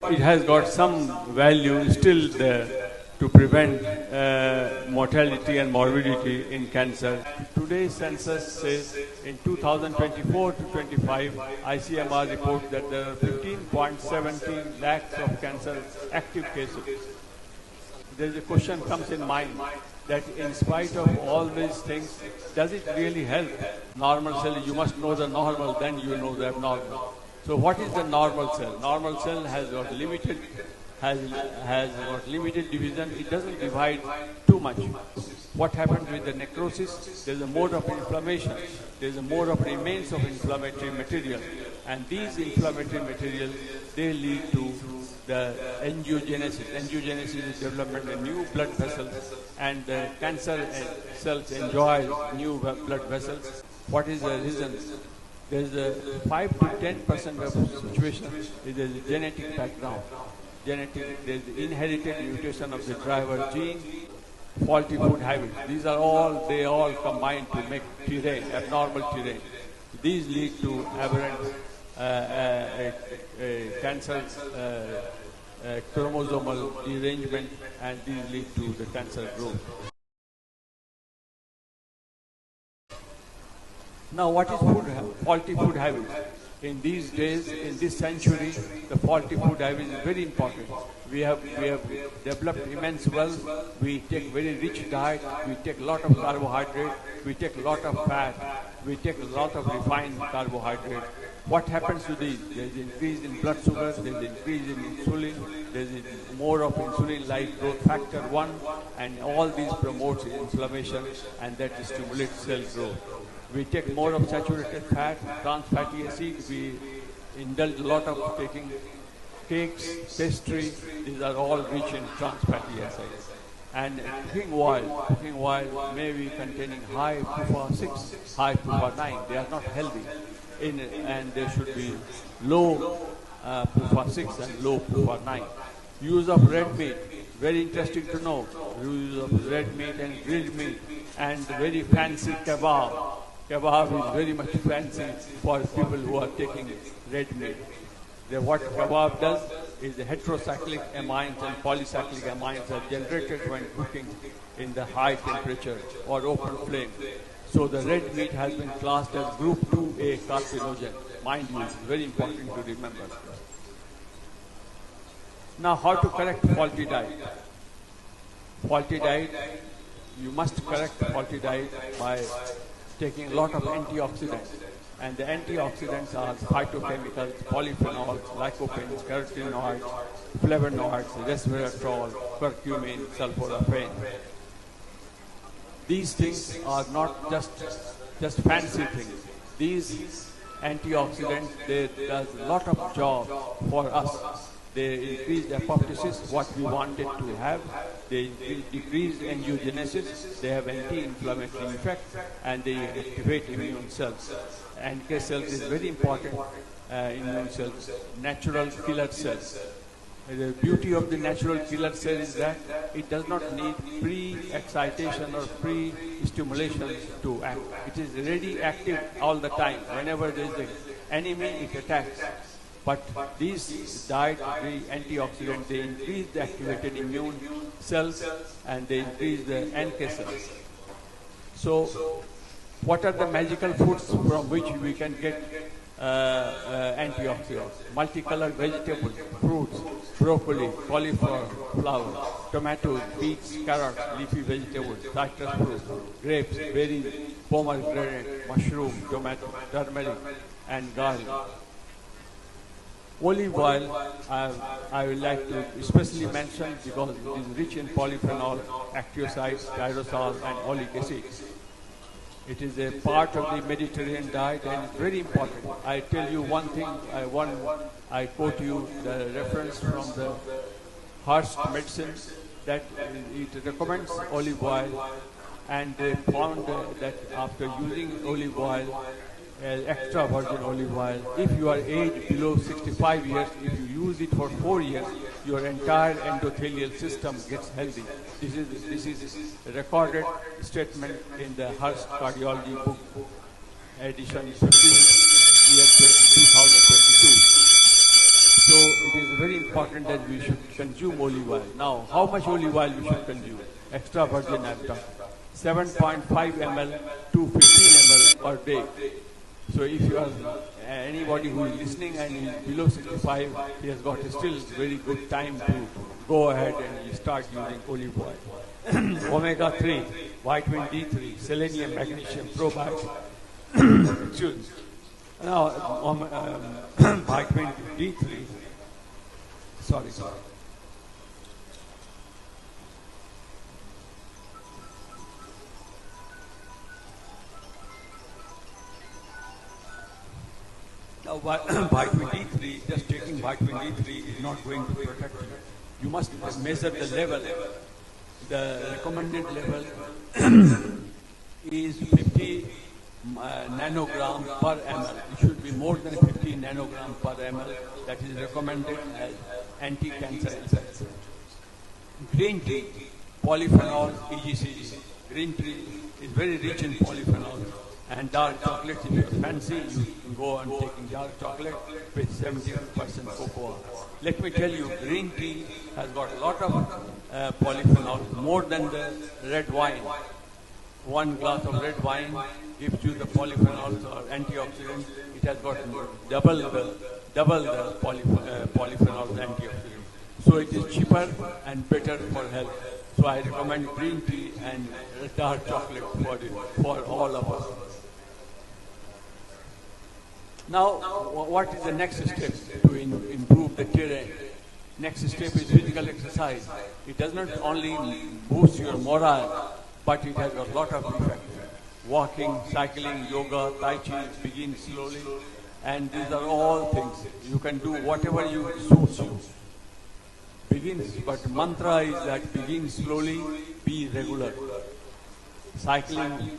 It has got some value still there to prevent mortality and morbidity in cancer. Today's census says in 2024 to 25, ICMR reports that there are 15.17 lakhs of cancer active cases. There is a question comes in mind that in spite of all these things, does it really help? Normal cell, you must know the normal, then you know the abnormal. So what is the normal cell? Normal cell has got limited division. It doesn't divide too much. What happens with the necrosis? There is a mode of inflammation. There is a mode of remains of inflammatory material. And these inflammatory materials, they lead to the angiogenesis. Angiogenesis is development of new blood vessels, and the cancer cells enjoy new blood vessels. What is the reason? There is a 5 to 10% of situation is a genetic background. There is the inherited mutation of the driver gene, faulty food habits. These are they all combine to make terrain, abnormal terrain. These lead to aberrant cancer, chromosomal derangement, and these lead to the cancer growth. Now, what is faulty food habits? In these days, in this century, the faulty food habit is very important. We have developed immense wealth. We take very rich diet. We take a lot of carbohydrate. We take a lot of fat. We take a lot of refined carbohydrate. What happens to these? There is increase in blood sugar. There is increase in insulin. There is more of insulin-like growth factor 1, and all these promotes inflammation, and that stimulates cell growth. We take more of saturated fat, trans fatty acids. We indulge a lot of taking cakes, pastry. These are all rich in trans fatty acids. And cooking oil may be containing high PUFA6, high PUFA9. They are not healthy. And there should be low PUFA6 and low PUFA9. Use of red meat, very interesting to know. Use of red meat and grilled meat, and very fancy kebab. Kebab is very much fancy for people who are taking red meat. What kebab does is the heterocyclic amines and polycyclic amines are generated when cooking in the high temperature or open flame. So the red meat has been classed as group 2A carcinogen. Mind you, it's very important to remember. Now, how to correct faulty diet? Faulty diet, you must correct faulty diet by taking a lot of antioxidants. And the antioxidants are phytochemicals, polyphenols, lycopenes, carotenoids, flavonoids, resveratrol, curcumin, sulforaphane. These things are not just fancy things. These antioxidants, they do a lot of job for us. They increase apoptosis, what we wanted to have. They decrease angiogenesis. They have anti-inflammatory effect, and they activate immune cells. NK cells is very important. Immune cells, natural killer cells. The beauty of the natural killer cell is that it does not need pre-excitation or pre-stimulation to act. It is already active all the time. Whenever there is an enemy, it attacks. But these dietary antioxidants, they increase the activated immune cells, and they increase the NK cells. So, what are the magical foods from which we can get antioxidants? Multicolored vegetables, fruits, broccoli, cauliflower, tomatoes, beets, carrots, leafy vegetables, citrus fruits, grapes, berries, pomegranate, mushroom, tomato, turmeric, and garlic. Olive oil, I would like to especially mention because it is rich in polyphenol, actiocytes, tyrosol, and oleic acid. It is a part of the Mediterranean diet, and it's very important. I tell you one thing, I quote you the reference from the Hearst Medicine that it recommends olive oil, and they found that after using olive oil, extra virgin olive oil, if you are aged below 65 years, if you use it for 4 years, your entire endothelial system gets healthy. This is a recorded statement in the Hearst Cardiology book, edition 15, year 2022. So it is very important. important that we should consume olive oil. Now, how much olive oil we should consume? Extra virgin I'm talking. 7.5 ml to 15 ml per day. So if you are anybody who is listening and is below 65, he has got still very good time to go ahead and start using olive oil. Omega-3, vitamin D3, selenium, magnesium, probiotics. Excuse me. Now, vitamin D3, sorry. Now, vitamin D3, just taking vitamin D3 is not going to protect you. You must measure the level. The recommended level is 50 nanogram per ml. It should be more than 50 nanogram per ml. That is recommended as anti-cancer effects. Green tea, polyphenol, EGCG. Green tea is very rich in polyphenol. And dark chocolate, if you're fancy, you can go on taking dark chocolate with 70% cocoa. Let me tell you, green tea has got a lot of polyphenol, more than the red wine. One glass of red wine gives you the polyphenols or antioxidants. It has got double the polyphenols antioxidants. So it is cheaper and better for health. So I recommend green tea and dark chocolate for all of us. Now, what is the next step to improve the terrain? Next step is physical exercise. It does not only boost your morale, but it has a lot of effects. Walking, cycling, yoga, tai chi, begin slowly. And these are all things. You can do whatever suits you. But mantra is that begin slowly, be regular. Cycling,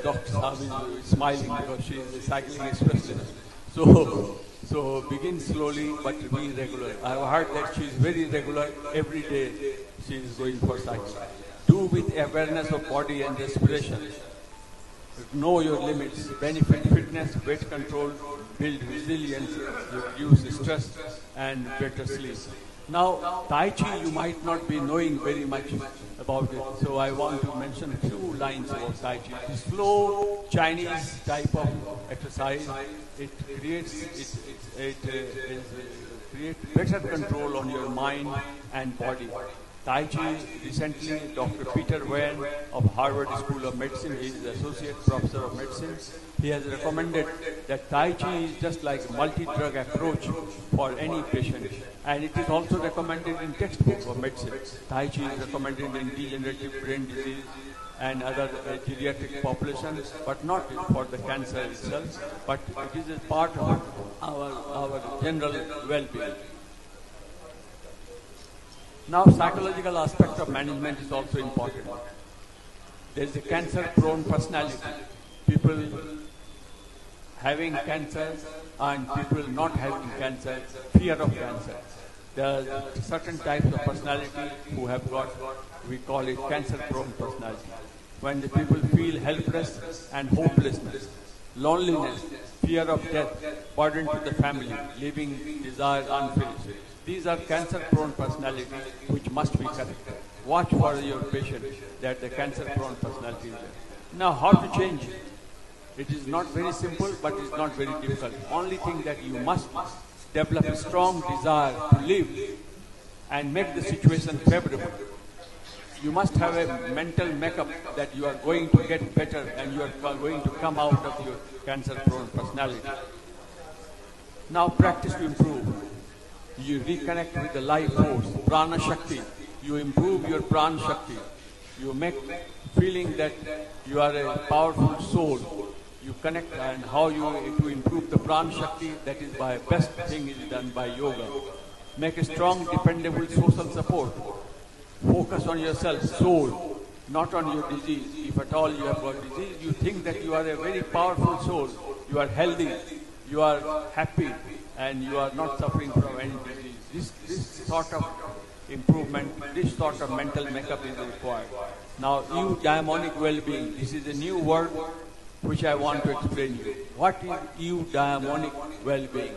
Dr. Saab is smiling because she is a cycling specialist. So begin slowly, but be regular. I have heard that she is very regular. Every day she is going for cycling. Do with awareness of body and respiration. Know your limits. Benefit fitness, weight control, build resilience, reduce stress, and better sleep. Now, Tai Chi, you might not be knowing very much about it, so I want to mention a few lines about Tai Chi. It's slow Chinese type of exercise. It creates better control on your mind and body. Tai Chi, recently Dr. Peter Wayne of Harvard School of Medicine, he is the Associate Professor of Medicine, he has recommended that Tai Chi is just like a multi-drug approach for any patient. And it is also recommended in textbooks of medicine. Tai Chi is recommended in degenerative brain disease and other geriatric populations, but not for the cancer itself, but it is a part of our general well-being. Now, psychological aspect of management is also important. There is a cancer-prone personality. People having cancer and people not having cancer, fear of cancer. There are certain types of personality who have got, we call it cancer-prone personality. When the people feel helpless and hopelessness, loneliness, fear of death, burden to the family, leaving desires unfinished. These are cancer-prone personality which must be corrected. Watch for your patient that the cancer-prone personality is there. Now, how to change it? It is not very simple, but it's not very difficult. Only thing that you must develop a strong desire to live and make the situation favorable. You must have a mental makeup that you are going to get better and you are going to come out of your cancer-prone personality. Now, practice to improve. You reconnect with the life force, prana shakti. You improve your prana shakti. You make feeling that you are a powerful soul. You connect, and how to improve the prana shakti, that is by best thing is done by yoga. Make a strong, dependable social support. Focus on yourself, soul, not on your disease. If at all you have got disease, you think that you are a very powerful soul. You are healthy, you are happy, and you are not suffering from any disease. This sort of improvement, this sort of mental makeup is required. Now, eudaimonic well-being. This is a new word which I want to explain to you. What is eudaimonic well-being?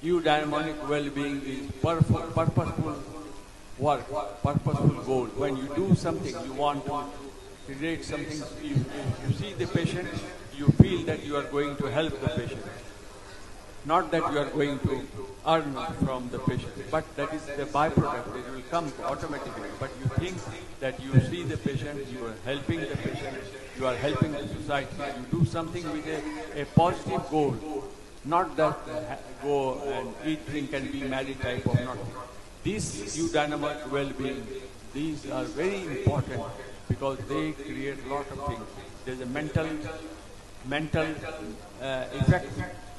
Eudaimonic well-being is purposeful work, purposeful goal. When you do something, you want to create something, you see the patient, you feel that you are going to help the patient. Not that you are going to earn from the patient, but that is the byproduct. It will come automatically. But you think that you see the patient, you are helping the patient, you are helping the society, you do something with a positive goal. Not that go and eat, drink and be married type of nothing. These eudaimonic well-being, these are very important because they create a lot of things. There's a mental effect,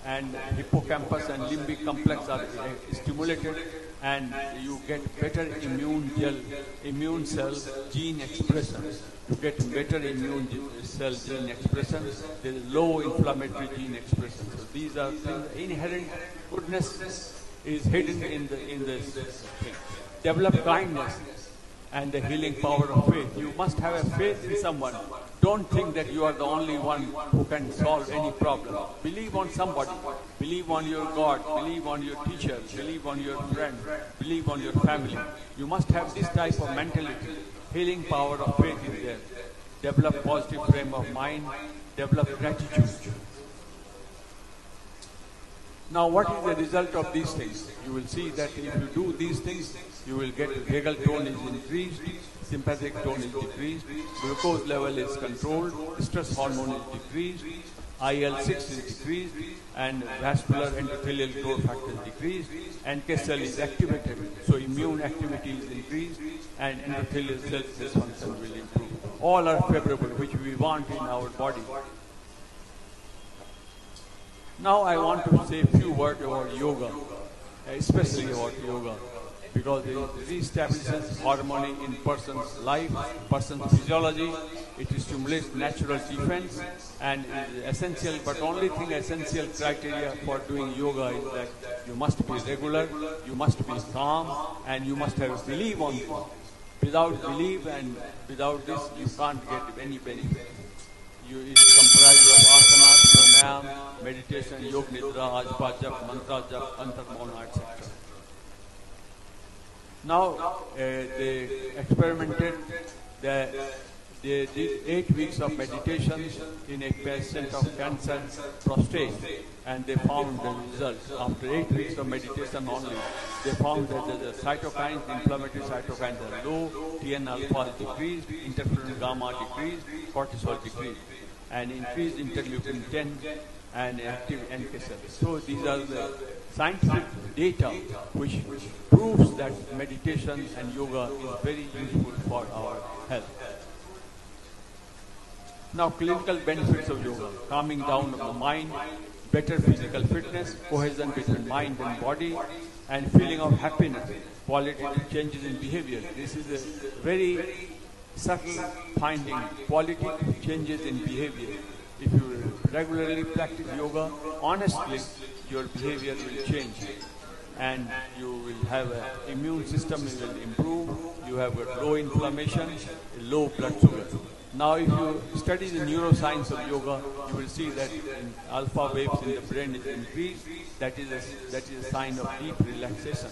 and hippocampus and limbic complex are stimulated, and you get better immune cell gene expression. You get better immune cell gene expression. There is low inflammatory gene expression. So these are things. Inherent goodness is hidden in this thing. Develop kindness and the healing power of faith. You must have a faith in someone. Don't think that you are the only one who can solve any problem. Believe on somebody. Believe on your God. Believe on your teacher. Believe on your friend. Believe on your family. You must have this type of mentality. Healing power of faith is there. Develop positive frame of mind. Develop gratitude. Now, what is the result of these things? You will see that if you do these things, you will get vagal tone is increased, sympathetic tone is decreased, glucose level is controlled, stress hormone is decreased, IL-6 is decreased, and vascular endothelial growth factor is decreased, NK cell is activated, so immune activity is increased, and endothelial cell dysfunction will improve. All are favorable, which we want in our body. Now I want to say a few words about yoga, especially about yoga, because it reestablishes harmony in person's life, person's physiology. It stimulates natural defense and is essential, but only thing essential criteria for doing yoga is that you must be regular, you must be calm, and you must have belief on it. Without belief and without this, you can't get any benefit. It is comprised of asanas, pranayam, meditation, yoga nidra, ajpa jap, mantra jap, antarmona, etc. Now, they experimented, they did 8 weeks of meditation in a patient of cancer prostate, and they found the results. After 8 weeks of meditation only, they found that the cytokines, inflammatory cytokines are low, TN-alpha is decreased, interferon gamma decreased, cortisol decreased, and increased interleukin 10 and active NK cells. So these are the scientific data which proves that meditation and yoga is very useful for our health. Now, clinical benefits of yoga: calming down of the mind, better physical fitness, cohesion between mind and body, and feeling of happiness, qualitative changes in behavior. This is a very subtle finding, qualitative changes in behavior. If you regularly practice yoga, honestly, your behavior will change, and you will have an immune system will improve. You have got low inflammation, low blood sugar. Now, if you study the neuroscience of yoga, you will see that alpha waves in the brain is increased. That is a sign of deep relaxation.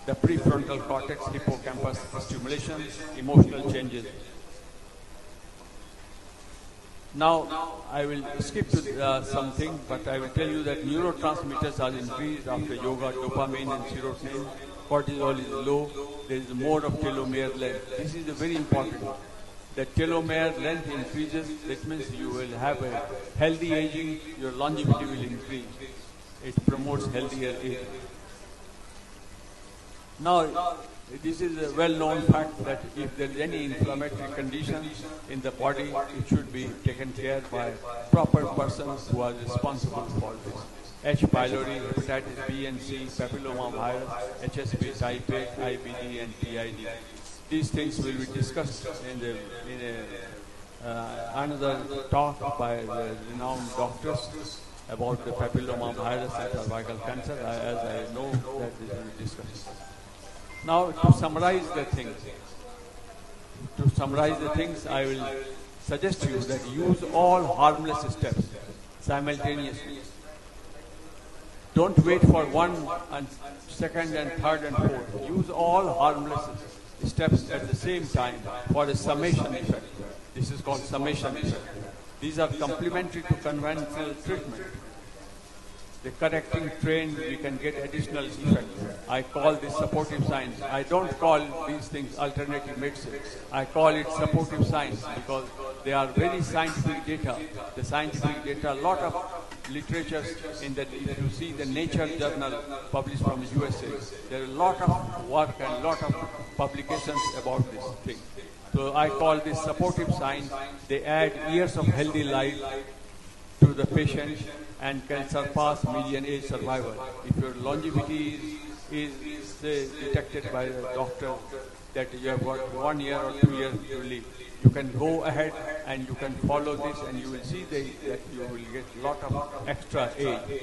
The prefrontal cortex, hippocampus stimulation, emotional changes. Now, I will skip to something, but I will tell you that neurotransmitters are increased after yoga, dopamine and serotonin. Cortisol is low. There is more of telomere length. This is a very important. The telomere length increases. That means you will have a healthy aging. Your longevity will increase. It promotes healthier aging. Now, this is a well-known fact that if there is any inflammatory condition in the body, it should be taken care by proper persons who are responsible for this. H. pylori, hepatitis B and C, papilloma virus, HSV type A, IBD and TID. These things will be discussed in another talk by the renowned doctors about the papilloma virus and cervical cancer, as I know that this will be discussed. Now, to summarize the things, I will suggest to you that use all harmless steps simultaneously. Don't wait for one and second and third and fourth. Use all harmless steps at the same time for a summation effect. This is called summation effect. These are complementary to conventional treatment. The correcting train, we can get additional effect. I call this supportive science. I don't call these things alternative medicine. I call it supportive science because they are very scientific data. The scientific data, a lot of literature in that. If you see the Nature journal published from USA, there are a lot of work and a lot of publications about this thing. So I call this supportive science. They add years of healthy life to the patient and can surpass median age survival. If your longevity is detected by the doctor that you have got 1 year or 2 years to live, you can go ahead and you can follow this and you will see that you will get a lot of extra age.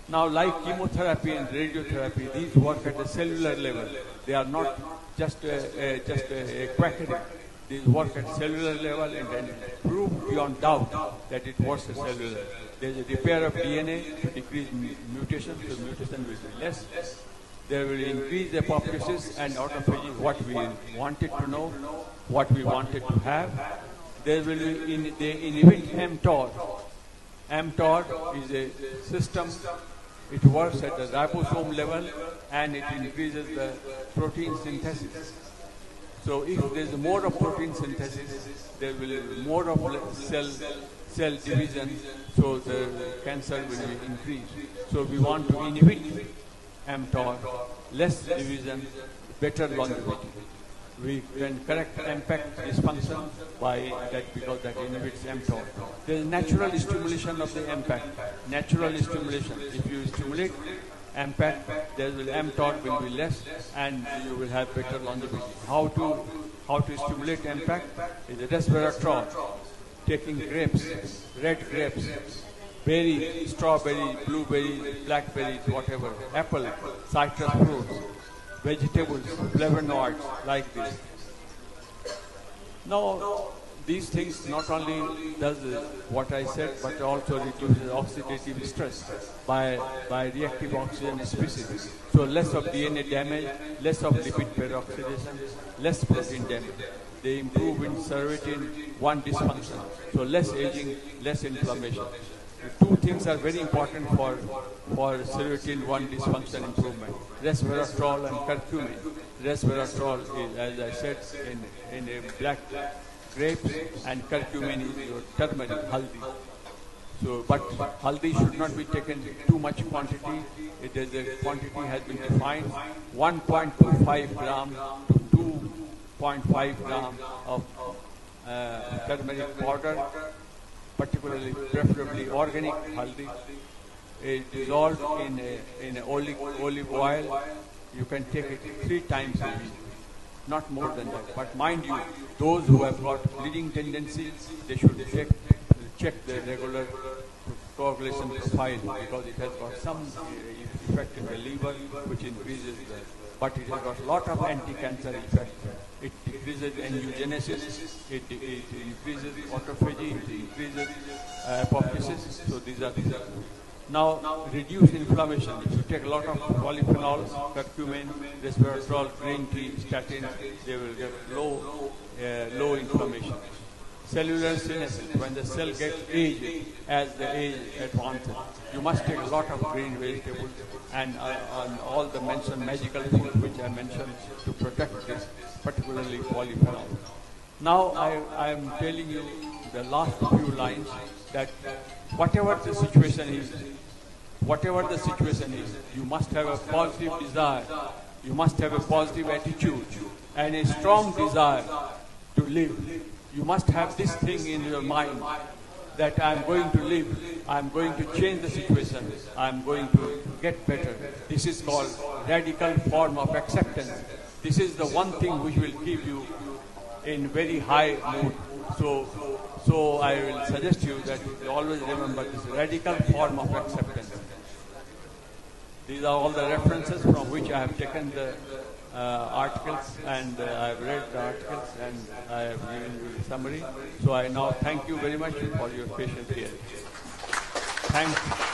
Now, like chemotherapy and radiotherapy, these work at the cellular level. They are not just a quackery. These work at cellular level and then prove beyond doubt that it works at cellular. There is a repair of DNA to decrease mutation, so mutation will be less. There will increase apoptosis and autophagy, what we wanted to know, what we wanted to have. There will be they inhibit mTOR. mTOR is a system. It works at the ribosome level and it increases the protein synthesis. So if there is more of protein synthesis, there will be more of cell division, so the cancer will be increased. So we want to inhibit mTOR, less division, better longevity. We can correct MPEG dysfunction by that because that inhibits mTOR. There is natural stimulation of the MPEG. Natural stimulation. If you stimulate MPEG, mTOR will be less and you will have better longevity. How to stimulate MPEG is a resveratrol. Taking grapes, red grapes, berry, strawberry, blueberry, blackberries, whatever, apple, citrus fruits, vegetables, flavonoids like this. Now, these things not only does what I said, but also reduces oxidative stress by reactive oxygen species. So less of DNA damage, less of lipid peroxidation, less protein damage. They improve in SEROTONIN-1 dysfunction. So less aging, less inflammation. The two things are very important for SEROTONIN-1 dysfunction improvement. Resveratrol and curcumin. Resveratrol is, as I said, in a black grapes, and curcumin is your turmeric, haldi. So, but haldi should not be taken too much quantity. The quantity has been defined 1.25 gram to 2.5 gram of turmeric powder, particularly, preferably organic haldi, dissolved in olive oil. You can take it 3 times a week, not more than that. But mind you, those who have got bleeding tendencies, they should check the regular coagulation profile because it has got some effect in the liver, which increases but it has got a lot of anti-cancer effect. It decreases angiogenesis, it increases autophagy, it increases apoptosis. So these are the things. Now, reduce inflammation. If you take a lot of polyphenols, curcumin, resveratrol, green tea, statins, they will get low inflammation. Cellular senescence. When the cell gets aged, as the age advances, you must take a lot of green vegetables and all the mentioned magical foods which I mentioned to protect this, particularly polyphenol. Now, I am telling you the last few lines that whatever the situation is, you must have a positive desire, you must have a positive attitude and a strong desire to live. You must have this thing in your mind that I am going to live, I am going to change the situation, I am going to get better. This is called radical form of acceptance. This is the one thing which will keep you in very high mood. So I will suggest you that you always remember this radical form of acceptance. These are all the references from which I have taken the articles, and I have read the articles, and I have given you the summary. So I now thank you very much for your patience here. Thanks.